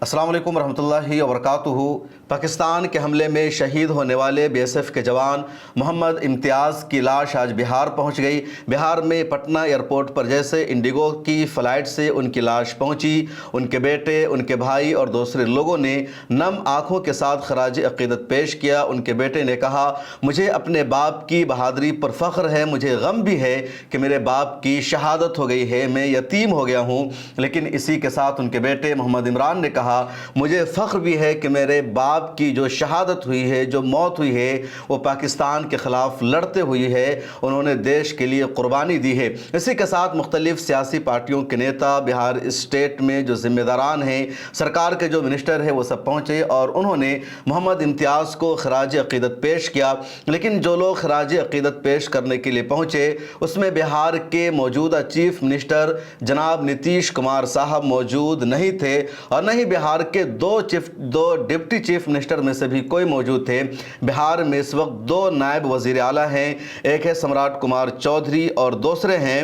अस्सलाम वालेकुम रहमतुल्लाहि व बरकातुहू। पाकिस्तान के हमले में शहीद होने वाले बीएसएफ के जवान मोहम्मद इम्तियाज़ की लाश आज बिहार पहुंच गई। बिहार में पटना एयरपोर्ट पर जैसे इंडिगो की फ़्लाइट से उनकी लाश पहुंची, उनके बेटे, उनके भाई और दूसरे लोगों ने नम आँखों के साथ खराज अक़ीदत पेश किया। उनके बेटे ने कहा, मुझे अपने बाप की बहादुरी पर फ़ख्र है, मुझे गम भी है कि मेरे बाप की शहादत हो गई है, मैं यतीम हो गया हूँ। लेकिन इसी के साथ उनके बेटे मोहम्मद इमरान ने कहा, मुझे फ़ख्र भी है कि मेरे बाप की जो शहादत हुई है, जो मौत हुई है, वो पाकिस्तान के ख़िलाफ़ लड़ते हुई है, उन्होंने देश के लिए क़ुरबानी दी है। इसी के साथ मुख्तलिफ़ सियासी पार्टियों के नेता, बिहार स्टेट में जो ज़िम्मेदारान हैं, सरकार के जो मिनिस्टर हैं, वो सब पहुँचे और उन्होंने मोहम्मद इम्तियाज़ को खराज अक़ीदत पेश किया। लेकिन जो लोग खराज अक़ीदत पेश करने के लिए पहुँचे, उसमें बिहार के मौजूदा चीफ़ मिनिस्टर जनाब नीतीश कुमार साहब मौजूद नहीं थे और न ही बिहार के दो डिप्टी चीफ मिनिस्टर में से भी कोई मौजूद थे। बिहार में इस वक्त दो नायब वज़ीर आला हैं, एक है सम्राट कुमार चौधरी और दूसरे हैं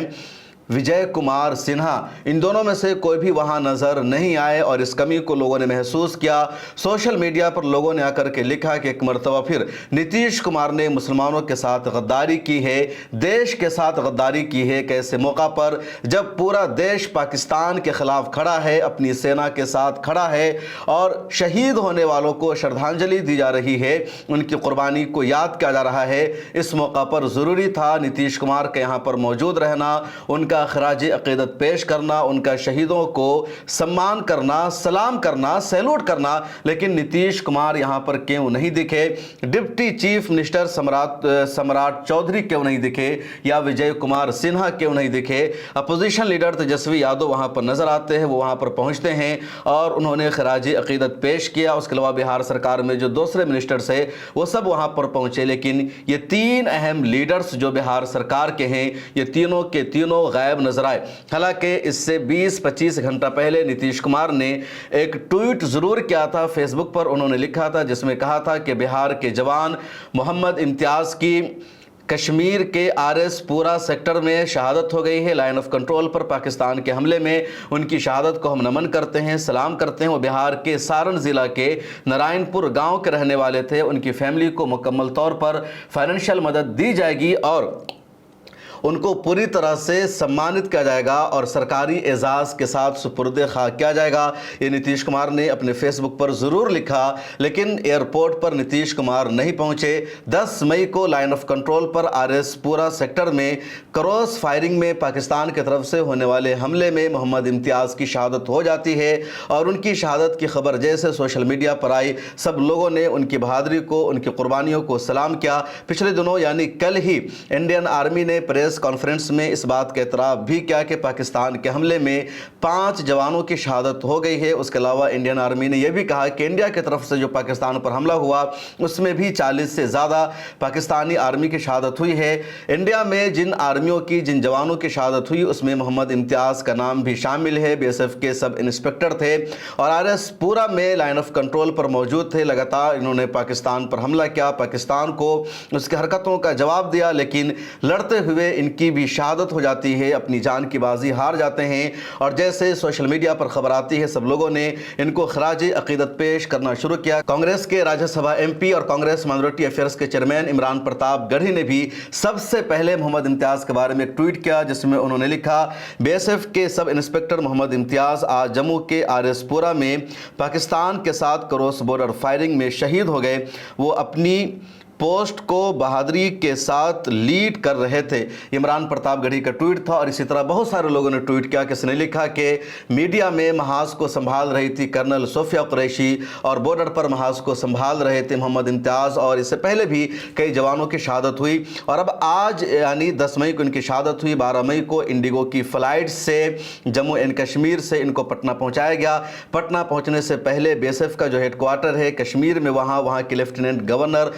विजय कुमार सिन्हा। इन दोनों में से कोई भी वहां नज़र नहीं आए और इस कमी को लोगों ने महसूस किया। सोशल मीडिया पर लोगों ने आकर के लिखा कि एक मरतबा फिर नीतीश कुमार ने मुसलमानों के साथ गद्दारी की है, देश के साथ गद्दारी की है। कैसे मौका पर जब पूरा देश पाकिस्तान के ख़िलाफ़ खड़ा है, अपनी सेना के साथ खड़ा है और शहीद होने वालों को श्रद्धांजलि दी जा रही है, उनकी क़ुरबानी को याद किया जा रहा है, इस मौका पर ज़रूरी था नीतीश कुमार के यहाँ पर मौजूद रहना, उनका खराज अक़ीदत पेश करना, उनका शहीदों को सम्मान करना, सलाम करना, सैल्यूट करना। लेकिन नीतीश कुमार यहाँ पर क्यों नहीं दिखे? डिप्टी चीफ मिनिस्टर सम्राट चौधरी क्यों नहीं दिखे या विजय कुमार सिन्हा क्यों नहीं दिखे? अपोजिशन लीडर तेजस्वी यादव वहाँ पर नज़र आते हैं, वो वहाँ पर पहुँचते हैं और उन्होंने खराज अक़ीदत पेश किया। उसके अलावा बिहार सरकार में जो दूसरे मिनिस्टर्स हैं वो सब वहाँ पर पहुँचे। लेकिन ये तीन अहम लीडर्स जो बिहार सरकार के हैं, ये तीनों के तीनों गायब नजर आए। हालांकि इससे 20-25 घंटा पहले नीतीश कुमार ने एक ट्वीट ज़रूर किया था फेसबुक पर। उन्होंने लिखा था जिसमें कहा था कि बिहार के जवान मोहम्मद इम्तियाज़ की कश्मीर के आरएस पूरा सेक्टर में शहादत हो गई है। लाइन ऑफ कंट्रोल पर पाकिस्तान के हमले में उनकी शहादत को हम नमन करते हैं, सलाम करते हैं। वो बिहार के सारण ज़िला के नारायणपुर गांव के रहने वाले थे। उनकी फैमिली को मुकम्मल तौर पर फाइनेंशियल मदद दी जाएगी और उनको पूरी तरह से सम्मानित किया जाएगा और सरकारी एजाज़ के साथ सुपुर्द खा किया जाएगा। ये नीतीश कुमार ने अपने फेसबुक पर ज़रूर लिखा, लेकिन एयरपोर्ट पर नीतीश कुमार नहीं पहुंचे। 10 मई को लाइन ऑफ कंट्रोल पर आरएस पूरा सेक्टर में क्रॉस फायरिंग में पाकिस्तान की तरफ से होने वाले हमले में मोहम्मद इम्तियाज़ की शहादत हो जाती है और उनकी शहादत की खबर जैसे सोशल मीडिया पर आई, सब लोगों ने उनकी बहादुरी को, उनकी कुर्बानियों को सलाम किया। पिछले दिनों यानी कल ही इंडियन आर्मी ने प्रेस कॉन्फ्रेंस में इस बात का एतराफ़ भी किया कि पाकिस्तान के हमले में 5 जवानों की शहादत हो गई है। उसके अलावा इंडियन आर्मी ने यह भी कहा कि इंडिया की तरफ से जो पाकिस्तान पर हमला हुआ उसमें भी 40 से ज़्यादा पाकिस्तानी आर्मी की शहादत हुई है। इंडिया में जिन आर्मियों की, जिन जवानों की शहादत हुई उसमें मोहम्मद इम्तियाज़ का नाम भी शामिल है। बीएसएफ के सब इंस्पेक्टर थे और आरएस पूरा में लाइन ऑफ कंट्रोल पर मौजूद थे। लगातार इन्होंने पाकिस्तान पर हमला किया, पाकिस्तान को उसकी हरकतों का जवाब दिया, लेकिन लड़ते हुए इनकी भी शहादत हो जाती है, अपनी जान की बाजी हार जाते हैं। और जैसे सोशल मीडिया पर खबर आती है, सब लोगों ने इनको खराज अक़ीदत पेश करना शुरू किया। कांग्रेस के राज्यसभा एमपी और कांग्रेस माइनॉरिटी अफेयर्स के चेयरमैन इमरान प्रताप गढ़ी ने भी सबसे पहले मोहम्मद इम्तियाज़ के बारे में एक ट्वीट किया, जिसमें उन्होंने लिखा, बीएसएफ के सब इंस्पेक्टर मोहम्मद इम्तियाज़ आज जम्मू के आरएसपुरा में पाकिस्तान के साथ क्रॉस बॉर्डर फायरिंग में शहीद हो गए। वो अपनी पोस्ट को बहादुरी के साथ लीड कर रहे थे। इमरान प्रताप गढ़ी का ट्वीट था और इसी तरह बहुत सारे लोगों ने ट्वीट किया। किसी ने लिखा कि मीडिया में महाज को संभाल रही थी कर्नल सोफिया कुरैशी और बॉर्डर पर महाज को संभाल रहे थे मोहम्मद इम्तियाज़ और इससे पहले भी कई जवानों की शहादत हुई और अब आज यानी 10 मई को इनकी शहादत हुई। 12 मई को इंडिगो की फ़्लाइट से जम्मू एंड कश्मीर से इनको पटना पहुँचाया गया। पटना पहुँचने से पहले बीएसएफ का जो हेडक्वार्टर है कश्मीर में, वहाँ के लेफ्टिनेंट गवर्नर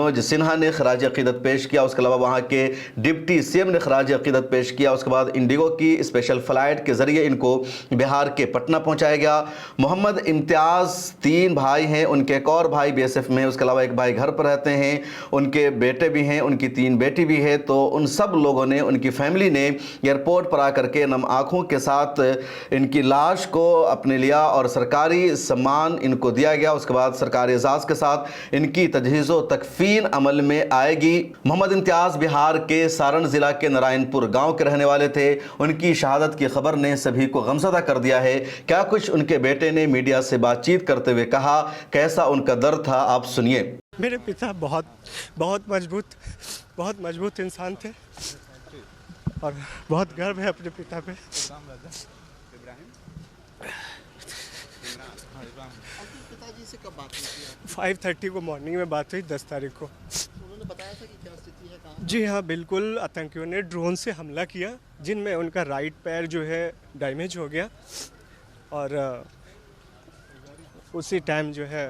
मनोज सिन्हा ने खराज अक़ीदत पेश किया। उसके अलावा वहाँ के डिप्टी सीएम ने खराज अक़ीदत पेश किया। उसके बाद इंडिगो की स्पेशल फ़्लाइट के ज़रिए इनको बिहार के पटना पहुँचाया गया। मोहम्मद इम्तियाज़ 3 भाई हैं, उनके एक और भाई बीएसएफ में, उसके अलावा एक भाई घर पर रहते हैं, उनके बेटे भी हैं, उनकी 3 बेटी भी है। तो उन सब लोगों ने, उनकी फैमिली ने एयरपोर्ट पर आकर के नम आँखों के साथ इनकी लाश को अपने लिया और सरकारी सम्मान इनको दिया गया। उसके बाद सरकारी एजाज़ के साथ इनकी तजहीज़ो तकफीन अमल में आएगी। मोहम्मद इम्तियाज़ बिहार के सारण ज़िला के नारायणपुर गांव के रहने वाले थे। उनकी शहादत की खबर ने सभी को गमज़दा कर दिया है। क्या कुछ उनके बेटे ने मीडिया से बातचीत करते हुए कहा, कैसा उनका दर्द था, आप सुनिए। मेरे पिता बहुत मजबूत इंसान थे और बहुत गर्व है अपने पिता पे। पिताजी से कब बात हुई थी? 5:30 को मॉर्निंग में बात हुई, 10 तारीख को। उन्होंने बताया था कि क्या स्थिति है, कहाँ? जी हाँ, बिल्कुल। आतंकियों ने ड्रोन से हमला किया जिनमें उनका राइट पैर जो है डैमेज हो गया और उसी टाइम जो है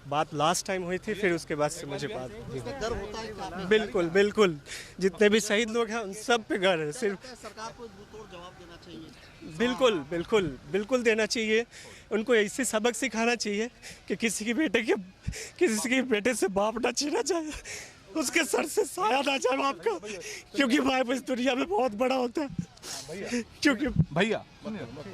बात लास्ट टाइम हुई थी। फिर उसके बाद से मुझे बात गर्व होता है कि आपने बिल्कुल जितने भी शहीद लोग हैं उन सब पे गर्व है। सिर्फ सरकार को मुंहतोड़ जवाब देना चाहिए। बिल्कुल देना चाहिए। उनको ऐसे सबक सिखाना चाहिए कि किसी के बेटे से बाप ना छीना जाए, उसके सर से साया ना जाए बाप का, क्योंकि बाप इस दुनिया में बहुत बड़ा होता है। क्योंकि भैया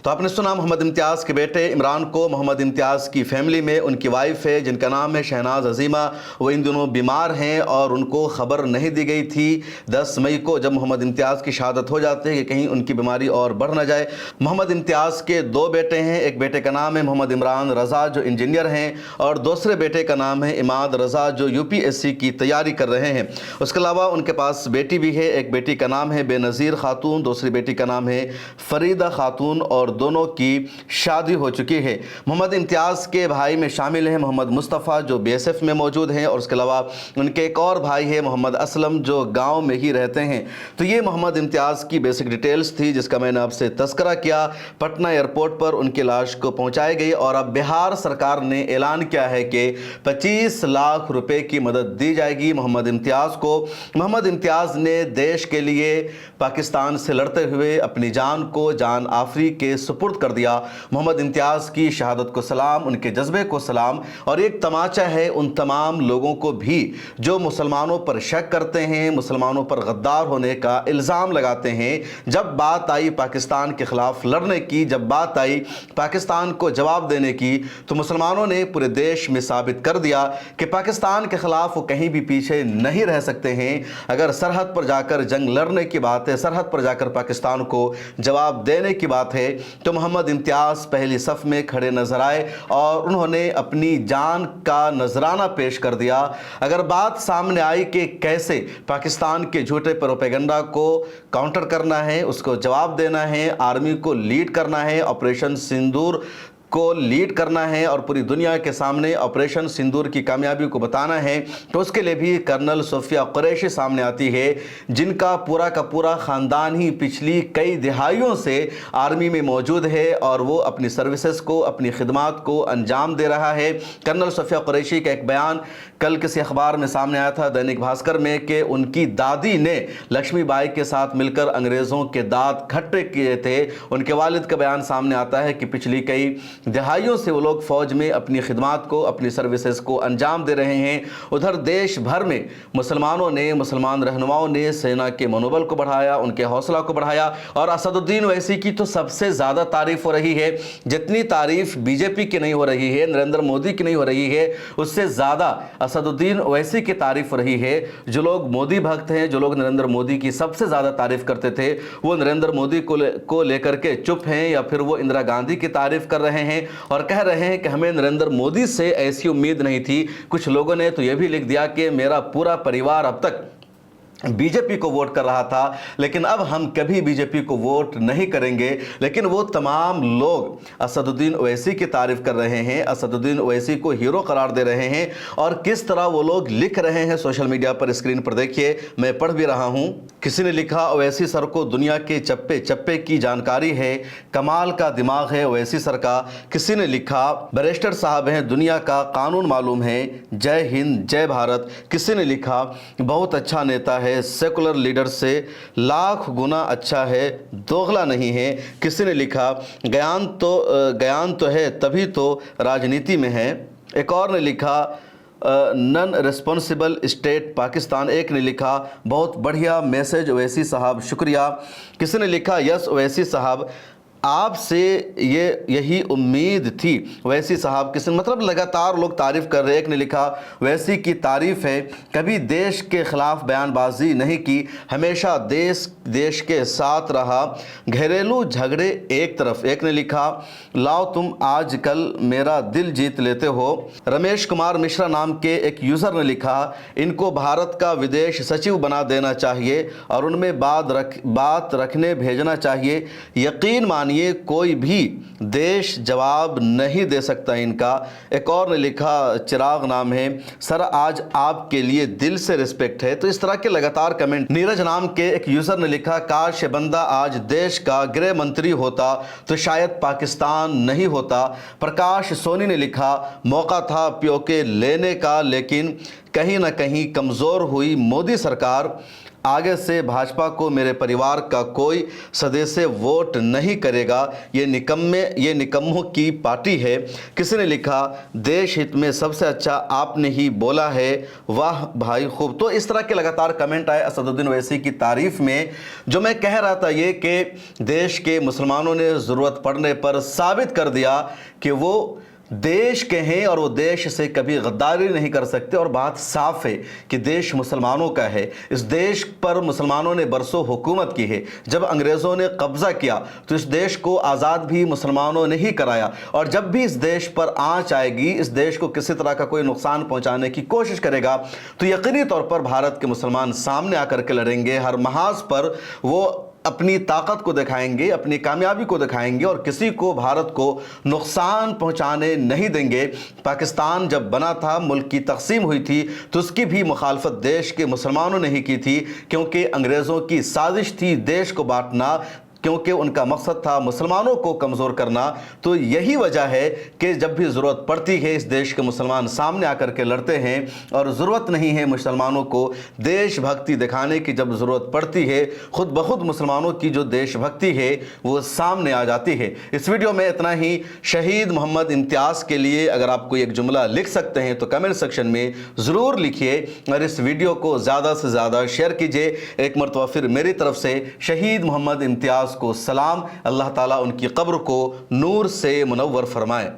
तो आपने सुना मोहम्मद इम्तियाज़ के बेटे इमरान को। मोहम्मद इम्तियाज़ की फैमिली में उनकी वाइफ है जिनका नाम है शहनाज अजीमा। वो इन दिनों बीमार हैं और उनको ख़बर नहीं दी गई थी 10 मई को, जब मोहम्मद इम्तियाज़ की शहादत हो जाती है, कि कहीं उनकी बीमारी और बढ़ ना जाए। मोहम्मद इम्तियाज़ के 2 बेटे हैं। एक बेटे का नाम है मोहम्मद इमरान रज़ा जो इंजीनियर हैं, और दूसरे बेटे का नाम है इमाद रज़ा जो UPSC की तैयारी कर रहे हैं। उसके अलावा उनके पास बेटी भी है। एक बेटी का नाम है बेनज़ीर खातून, दूसरी बेटी का नाम है फरीदा खातून, और दोनों की शादी हो चुकी है। मोहम्मद इम्तियाज़ के भाई में शामिल हैं मोहम्मद मुस्तफ़ा जो BSF में मौजूद हैं, और उसके अलावा उनके एक और भाई है मोहम्मद असलम जो गांव में ही रहते हैं। तो ये मोहम्मद इम्तियाज़ की बेसिक डिटेल्स थी जिसका मैंने आपसे तस्करा किया। पटना एयरपोर्ट पर उनकी लाश को पहुंचाई गई और अब बिहार सरकार ने ऐलान किया है कि 25 लाख रुपए की मदद दी जाएगी मोहम्मद इम्तियाज़ को। मोहम्मद इम्तियाज़ ने देश के लिए पाकिस्तान से लड़ते हुए अपनी जान को जान आफरी के सुपुर्द कर दिया। मोहम्मद इम्तियाज़ की शहादत को सलाम, उनके जज्बे को सलाम। और एक तमाचा है उन तमाम लोगों को भी जो मुसलमानों पर शक करते हैं, मुसलमानों पर गद्दार होने का इल्ज़ाम लगाते हैं। जब बात आई पाकिस्तान के ख़िलाफ़ लड़ने की, जब बात आई पाकिस्तान को जवाब देने की, तो मुसलमानों ने पूरे देश में साबित कर दिया कि पाकिस्तान के ख़िलाफ़ वो कहीं भी पीछे नहीं रह सकते हैं। अगर सरहद पर जाकर जंग लड़ने की बात है, सरहद पर जाकर पाकिस्तान को जवाब देने की बात है, तो मोहम्मद इम्तियाज़ पहली सफ़ में खड़े नजर आए और उन्होंने अपनी जान का नजराना पेश कर दिया। अगर बात सामने आई कि कैसे पाकिस्तान के झूठे प्रोपेगेंडा को काउंटर करना है, उसको जवाब देना है, आर्मी को लीड करना है, ऑपरेशन सिंदूर को लीड करना है और पूरी दुनिया के सामने ऑपरेशन सिंदूर की कामयाबी को बताना है, तो उसके लिए भी कर्नल सोफिया कुरैशी सामने आती है जिनका पूरा का पूरा ख़ानदान ही पिछली कई दिहाइयों से आर्मी में मौजूद है और वो अपनी सर्विसेज को, अपनी खिदमात को अंजाम दे रहा है। कर्नल सोफिया कुरैशी का एक बयान कल किसी अखबार में सामने आया था, दैनिक भास्कर में, कि उनकी दादी ने लक्ष्मीबाई के साथ मिलकर अंग्रेज़ों के दांत खट्टे किए थे। उनके वालिद का बयान सामने आता है कि पिछली कई दिहाइयों से वो लोग फ़ौज में अपनी खिदमात को, अपनी सर्विसेज को अंजाम दे रहे हैं। उधर देश भर में मुसलमानों ने, मुसलमान रहनुमाओं ने सेना के मनोबल को बढ़ाया, उनके हौसला को बढ़ाया। और असदुद्दीन ओवैसी की तो सबसे ज़्यादा तारीफ़ हो रही है। जितनी तारीफ़ BJP की नहीं हो रही है, नरेंद्र मोदी की नहीं हो रही है, उससे ज़्यादा असदुद्दीन ओवैसी की तारीफ़ हो रही है। जो लोग मोदी भक्त हैं, जो लोग नरेंद्र मोदी की सबसे ज़्यादा तारीफ़ करते थे, वो नरेंद्र मोदी को लेकर के चुप हैं, या फिर वो इंदिरा गांधी की तारीफ़ कर रहे हैं और कह रहे हैं कि हमें नरेंद्र मोदी से ऐसी उम्मीद नहीं थी। कुछ लोगों ने तो यह भी लिख दिया कि मेरा पूरा परिवार अब तक बीजेपी को वोट कर रहा था, लेकिन अब हम कभी बीजेपी को वोट नहीं करेंगे। लेकिन वो तमाम लोग असदुद्दीन ओवैसी की तारीफ कर रहे हैं, असदुद्दीन ओवैसी को हीरो करार दे रहे हैं, और किस तरह वो लोग लिख रहे हैं सोशल मीडिया पर, स्क्रीन पर देखिए, मैं पढ़ भी रहा हूं। किसी ने लिखा, ओवैसी सर को दुनिया के चप्पे चप्पे की जानकारी है, कमाल का दिमाग है ओवैसी सर का। किसी ने लिखा, बैरिस्टर साहब हैं, दुनिया का कानून मालूम है, जय हिंद जय भारत। किसी ने लिखा, बहुत अच्छा नेता है, सेकुलर लीडर से लाख गुना अच्छा है, दोगला नहीं है। किसी ने लिखा, ज्ञान तो है तभी तो राजनीति में है। एक और ने लिखा, नन रिस्पॉन्सिबल स्टेट पाकिस्तान। एक ने लिखा, बहुत बढ़िया मैसेज ओवैसी साहब, शुक्रिया। किसी ने लिखा, यस ओवैसी साहब, आपसे यही उम्मीद थी। वैसी साहब किसी, मतलब लगातार लोग तारीफ़ कर रहे हैं। एक ने लिखा, वैसी की तारीफ़ है, कभी देश के ख़िलाफ़ बयानबाजी नहीं की, हमेशा देश के साथ रहा, घरेलू झगड़े एक तरफ। एक ने लिखा, लाओ तुम आजकल मेरा दिल जीत लेते हो। रमेश कुमार मिश्रा नाम के एक यूज़र ने लिखा, इनको भारत का विदेश सचिव बना देना चाहिए और उनमें बात रखने भेजना चाहिए। यकीन मानिए कोई भी देश जवाब नहीं दे सकता इनका। एक और ने लिखा, चिराग नाम है, सर आज आपके लिए दिल से रिस्पेक्ट है। तो इस तरह के लगातार कमेंट। नीरज नाम के एक यूजर ने लिखा, काश ये बंदा आज देश का गृह मंत्री होता तो शायद पाकिस्तान नहीं होता। प्रकाश सोनी ने लिखा, मौका था पीओके लेने का, लेकिन कहीं ना कहीं कमज़ोर हुई मोदी सरकार। आगे से भाजपा को मेरे परिवार का कोई सदस्य वोट नहीं करेगा, ये निकम्मों की पार्टी है। किसी ने लिखा, देश हित में सबसे अच्छा आपने ही बोला है, वाह भाई खूब। तो इस तरह के लगातार कमेंट आए असदुद्दीन ओवैसी की तारीफ में। जो मैं कह रहा था ये कि देश के मुसलमानों ने ज़रूरत पड़ने पर साबित कर दिया कि वो देश के हैं और वो देश से कभी गद्दारी नहीं कर सकते। और बात साफ है कि देश मुसलमानों का है, इस देश पर मुसलमानों ने बरसों हुकूमत की है। जब अंग्रेज़ों ने कब्ज़ा किया तो इस देश को आज़ाद भी मुसलमानों ने ही कराया, और जब भी इस देश पर आंच आएगी, इस देश को किसी तरह का कोई नुकसान पहुंचाने की कोशिश करेगा, तो यकीनी तौर पर भारत के मुसलमान सामने आकर के लड़ेंगे। हर महाज पर वो अपनी ताकत को दिखाएंगे, अपनी कामयाबी को दिखाएंगे, और किसी को भारत को नुकसान पहुंचाने नहीं देंगे। पाकिस्तान जब बना था, मुल्क की तकसीम हुई थी, तो उसकी भी मुखालफत देश के मुसलमानों ने ही की थी, क्योंकि अंग्रेज़ों की साजिश थी देश को बांटना, क्योंकि उनका मकसद था मुसलमानों को कमज़ोर करना। तो यही वजह है कि जब भी ज़रूरत पड़ती है इस देश के मुसलमान सामने आकर के लड़ते हैं, और ज़रूरत नहीं है मुसलमानों को देशभक्ति दिखाने की। जब ज़रूरत पड़ती है खुद ब खुद मुसलमानों की जो देशभक्ति है वो सामने आ जाती है। इस वीडियो में इतना ही। शहीद मोहम्मद इम्तियाज़ के लिए अगर आप कोई एक जुमला लिख सकते हैं तो कमेंट सेक्शन में ज़रूर लिखिए, और इस वीडियो को ज़्यादा से ज़्यादा शेयर कीजिए। एक मरतबा फिर मेरी तरफ से शहीद मोहम्मद इम्तियाज़ को सलाम। अल्लाह ताला उनकी कब्र को नूर से मुनव्वर फरमाए।